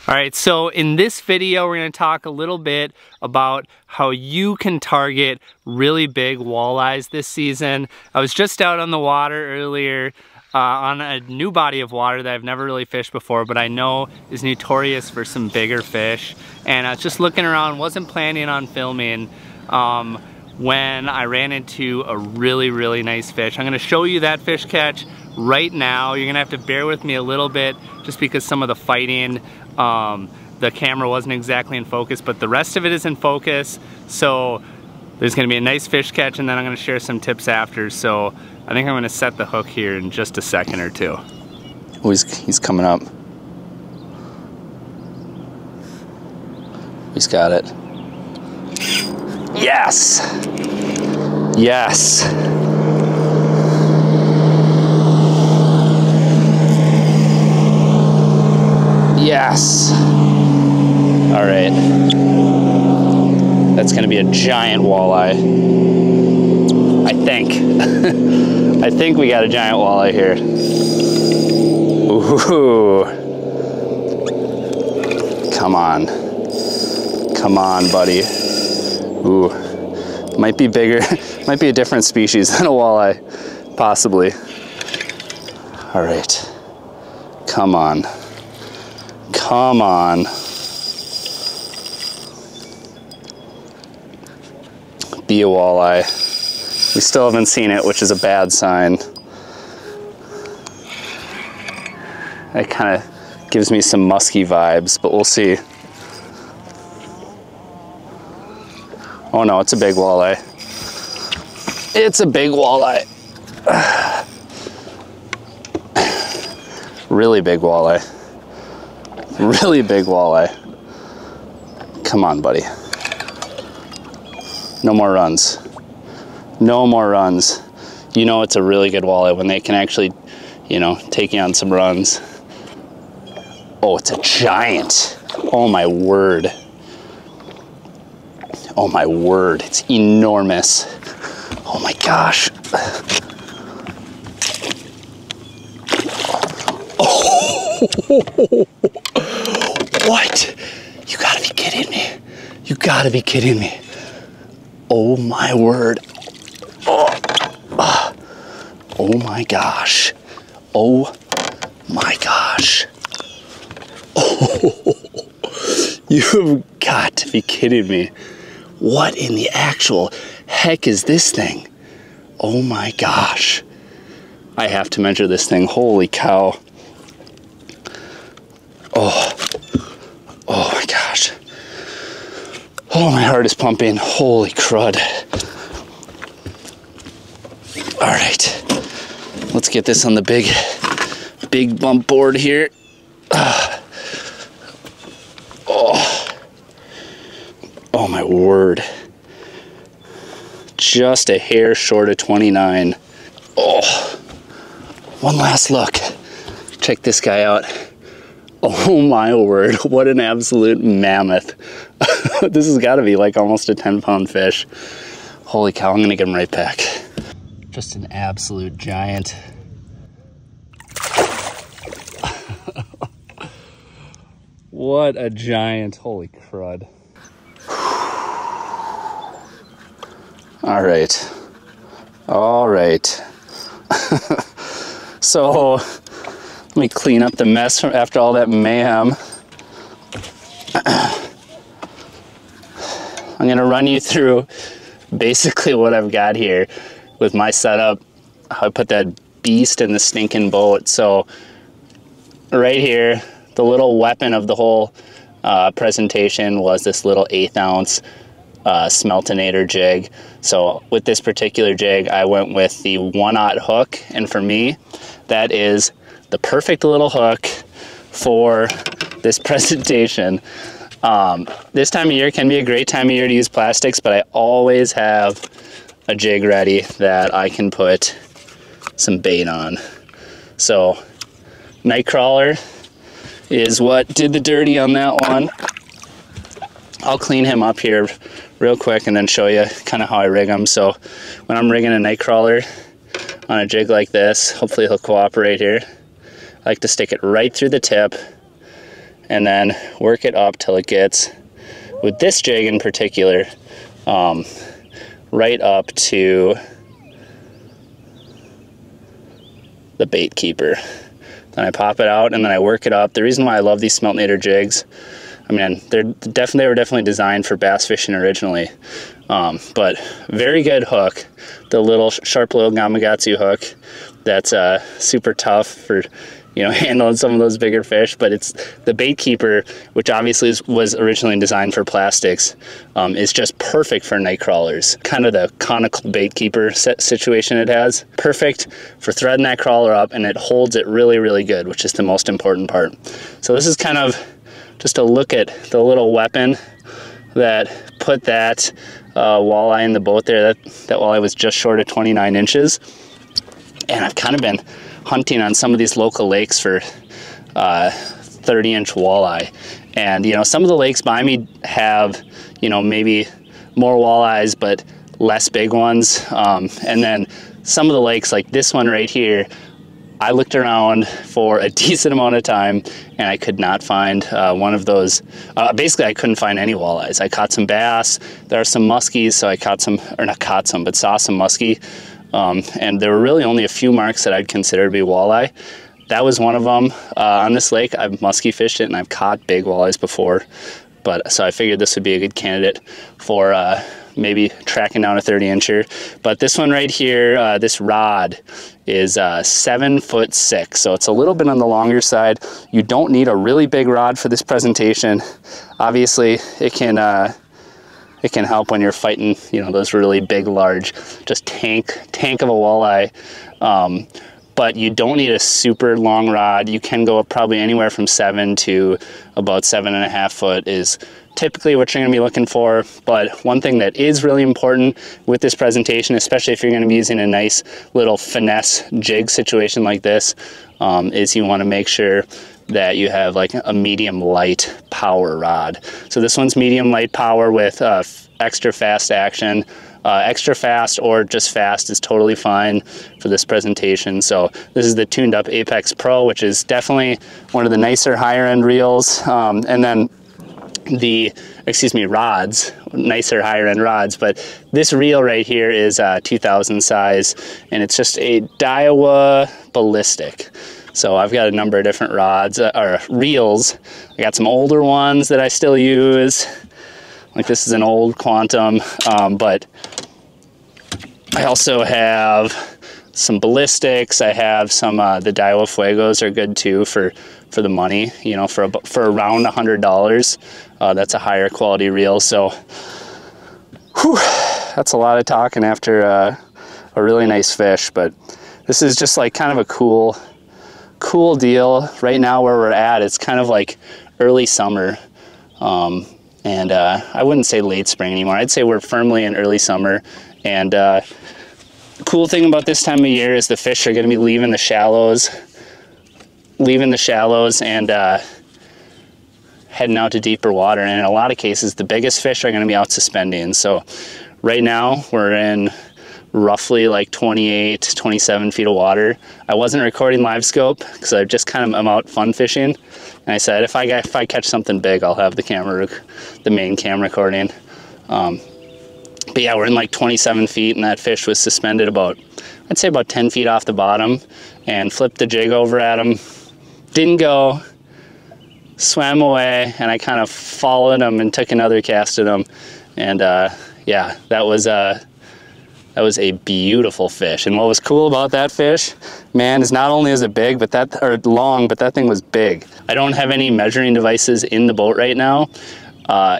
All right, so in this video, we're gonna talk a little bit about how you can target really big walleyes this season. I was just out on the water earlier on a new body of water that I've never really fished before, but I know is notorious for some bigger fish. And I was just looking around, wasn't planning on filming, when I ran into a really nice fish. I'm gonna show you that fish catch right now. You're gonna have to bear with me a little bit just because some of the fighting, the camera wasn't exactly in focus, but the rest of it is in focus. So there's gonna be a nice fish catch, and then I'm gonna share some tips after. So I think I'm gonna set the hook here in just a second or two. Oh, he's coming up. He's got it. Yes! Yes! Yes! All right. That's gonna be a giant walleye. I think. I think we got a giant walleye here. Ooh. Come on. Come on, buddy. Ooh. Might be bigger. Might be a different species than a walleye. Possibly. All right. Come on. Come on. Be a walleye. We still haven't seen it, which is a bad sign. That kind of gives me some musky vibes, but we'll see. Oh no, it's a big walleye. It's a big walleye. Really big walleye. Really big walleye. Come on, buddy. No more runs. No more runs. You know it's a really good walleye when they can actually, you know, take you on some runs. Oh, it's a giant. Oh my word. Oh my word, it's enormous. Oh my gosh. Oh. What? You gotta be kidding me. You gotta be kidding me. Oh my word. Oh, oh my gosh. Oh my gosh. Oh, you've got to be kidding me. What in the actual heck is this thing? Oh my gosh. I have to measure this thing. Holy cow. Oh. Oh my gosh. Oh, my heart is pumping. Holy crud. All right. Let's get this on the big bump board here. Oh my word. Just a hair short of 29. Oh, one last look. Check this guy out. Oh my word, what an absolute mammoth. This has got to be like almost a 10-pound fish. Holy cow, I'm gonna get him right back. Just an absolute giant. What a giant, holy crud. All right, all right. So, let me clean up the mess from after all that mayhem. I'm gonna run you through basically what I've got here with my setup, how I put that beast in the stinking boat. So, right here, the little weapon of the whole presentation was this little 1/8 ounce Smeltonator jig. So with this particular jig, I went with the 1/0 hook, and for me, that is the perfect little hook for this presentation. This time of year can be a great time of year to use plastics, but I always have a jig ready that I can put some bait on. So Nightcrawler is what did the dirty on that one. I'll clean him up here real quick and then show you kind of how I rig him. So when I'm rigging a Nightcrawler on a jig like this, hopefully he'll cooperate here. I like to stick it right through the tip and then work it up till it gets, with this jig in particular, right up to the bait keeper. Then I pop it out and then I work it up. The reason why I love these Smeltnator jigs, I mean, they were definitely designed for bass fishing originally, but very good hook. The little sharp little Gamakatsu hook that's super tough for, you know, handling some of those bigger fish, but it's the bait keeper, which obviously was originally designed for plastics, is just perfect for night crawlers. Kind of the conical bait keeper situation it has. Perfect for threading that crawler up, and it holds it really, really good, which is the most important part. So this is kind of just a look at the little weapon that put that walleye in the boat there. That walleye was just short of 29 inches. And I've kind of been hunting on some of these local lakes for 30-inch walleye. And, you know, some of the lakes by me have, you know, maybe more walleyes, but less big ones. And then some of the lakes, like this one right here, I looked around for a decent amount of time and I could not find one of those. Basically, I couldn't find any walleyes. I caught some bass. There are some muskies, so I caught some, or not caught some, but saw some muskie. And there were really only a few marks that I'd consider to be walleye. That was one of them. On this lake, I've muskie fished it and I've caught big walleyes before. But so I figured this would be a good candidate for maybe tracking down a 30-incher. But this one right here, this rod is 7'6", so it's a little bit on the longer side. You don't need a really big rod for this presentation. Obviously, it can help when you're fighting, you know, those really big, large, just tank of a walleye. But you don't need a super long rod. You can go up probably anywhere from 7 to about 7.5 foot is typically what you're gonna be looking for. But one thing that is really important with this presentation, especially if you're gonna be using a nice little finesse jig situation like this, is you wanna make sure that you have like a medium light power rod. So this one's medium light power with extra fast action. Extra fast or just fast is totally fine for this presentation. So this is the tuned up Apex Pro, which is definitely one of the nicer higher end reels. And then rods, nicer higher end rods. But this reel right here is 2000 size, and it's just a Daiwa ballistic. So I've got a number of different rods, or reels. I got some older ones that I still use. Like this is an old Quantum, but I also have some ballistics. I have some, the Daiwa Fuegos are good too for the money, you know, for around $100. That's a higher quality reel. So whew, that's a lot of talking after a really nice fish, but this is just like kind of a cool deal. Right now where we're at, it's kind of like early summer. And I wouldn't say late spring anymore. I'd say we're firmly in early summer. And the cool thing about this time of year is the fish are gonna be leaving the shallows and heading out to deeper water. And in a lot of cases, the biggest fish are gonna be out suspending. So right now we're in roughly like 28, 27 feet of water. I wasn't recording live scope because I just kind of am out fun fishing. And I said, if I catch something big, I'll have the main cam recording. But yeah, we're in like 27 feet and that fish was suspended I'd say about 10 feet off the bottom, and flipped the jig over at him. Didn't go, swam away, and I kind of followed him and took another cast at him. And yeah, that was a beautiful fish. And what was cool about that fish, man, is not only is it big, long, but that thing was big. I don't have any measuring devices in the boat right now.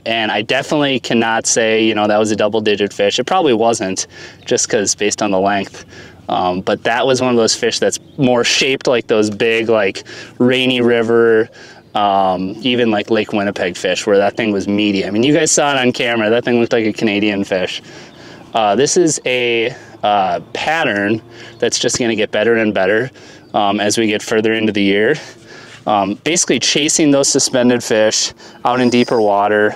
And I definitely cannot say, you know, that was a double-digit fish. It probably wasn't, just because based on the length. But that was one of those fish that's more shaped like those big, like Rainy River, even like Lake Winnipeg fish, where that thing was meaty. I mean, you guys saw it on camera. That thing looked like a Canadian fish. This is a pattern that's just going to get better and better as we get further into the year. Basically chasing those suspended fish out in deeper water.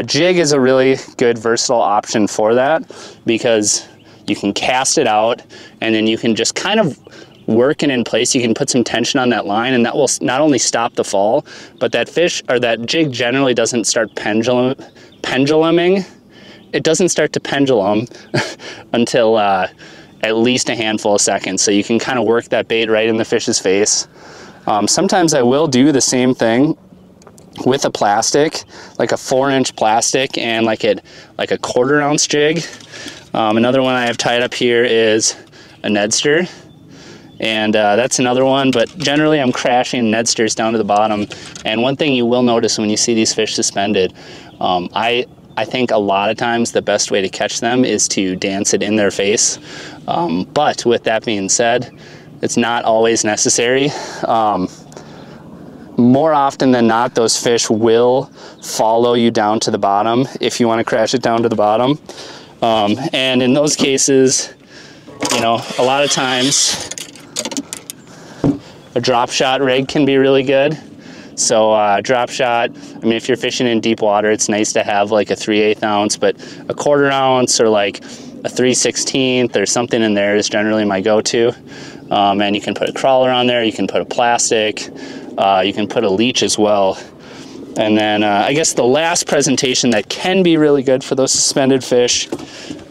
Jig is a really good versatile option for that, because you can cast it out and then you can just kind of working in place, you can put some tension on that line, and that will not only stop the fall, but that fish, or that jig, generally doesn't start penduluming. It doesn't start to pendulum until at least a handful of seconds. So you can kind of work that bait right in the fish's face. Sometimes I will do the same thing with a plastic, like a 4-inch plastic, and like a 1/4 ounce jig. Another one I have tied up here is a Nedster, and that's another one, but generally I'm crashing Nedsters down to the bottom. And one thing you will notice when you see these fish suspended, I think a lot of times the best way to catch them is to dance it in their face. But with that being said, it's not always necessary. More often than not, those fish will follow you down to the bottom if you want to crash it down to the bottom. And in those cases, you know, a lot of times a drop shot rig can be really good. So drop shot, I mean, if you're fishing in deep water, it's nice to have like a 3/8 ounce, but a 1/4 ounce or like a 3/16 or something in there is generally my go-to. And you can put a crawler on there, you can put a plastic, you can put a leech as well. And then I guess the last presentation that can be really good for those suspended fish,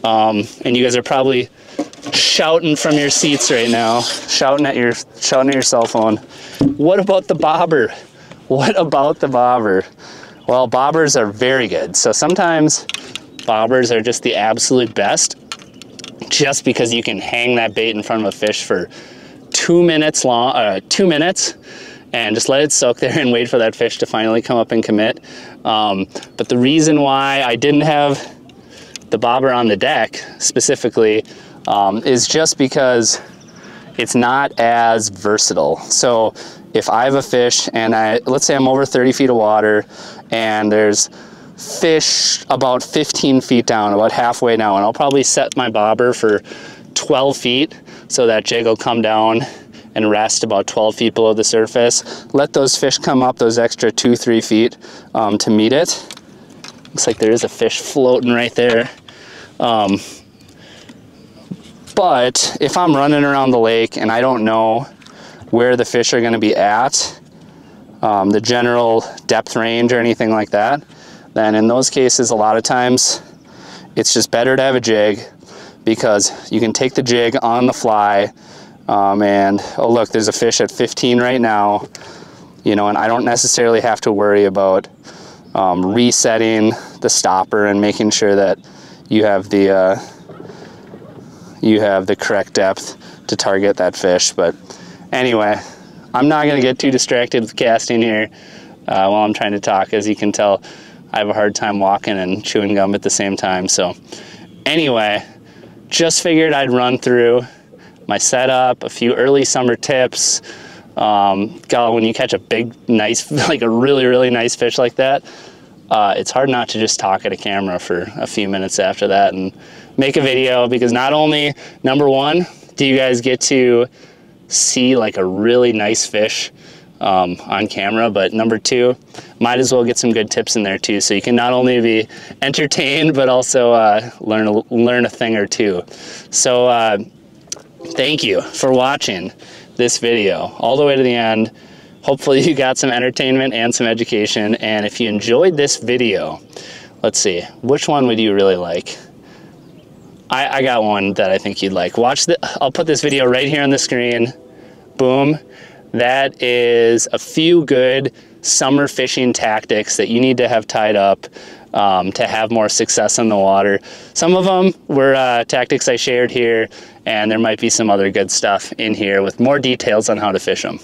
and you guys are probably shouting from your seats right now, shouting at your cell phone. What about the bobber? What about the bobber? Well, bobbers are very good. So sometimes bobbers are just the absolute best, just because you can hang that bait in front of a fish for 2 minutes and just let it soak there and wait for that fish to finally come up and commit. But the reason why I didn't have the bobber on the deck specifically is just because it's not as versatile. So if I have a fish and let's say I'm over 30 feet of water and there's fish about 15 feet down, about halfway down, and I'll probably set my bobber for 12 feet so that jig will come down and rest about 12 feet below the surface. Let those fish come up those extra 2-3 feet to meet it. Looks like there is a fish floating right there. But if I'm running around the lake and I don't know where the fish are going to be at, the general depth range or anything like that, then in those cases, a lot of times it's just better to have a jig, because you can take the jig on the fly and, oh look, there's a fish at 15 right now, you know, and I don't necessarily have to worry about resetting the stopper and making sure that you have the correct depth to target that fish. But anyway, I'm not going to get too distracted with casting here while I'm trying to talk. As you can tell, I have a hard time walking and chewing gum at the same time. So anyway, just figured I'd run through my setup, a few early summer tips. God, when you catch a big, nice, like a really, really nice fish like that, it's hard not to just talk at a camera for a few minutes after that and make a video, because not only, number one, do you guys get to see like a really nice fish on camera, but number two, might as well get some good tips in there too, so you can not only be entertained but also learn a thing or two. So thank you for watching this video all the way to the end. Hopefully you got some entertainment and some education, and if you enjoyed this video, let's see, which one would you really like? I got one that I think you'd like. I'll put this video right here on the screen. Boom. That is a few good summer fishing tactics that you need to have tied up to have more success in the water. Some of them were tactics I shared here, and there might be some other good stuff in here with more details on how to fish them.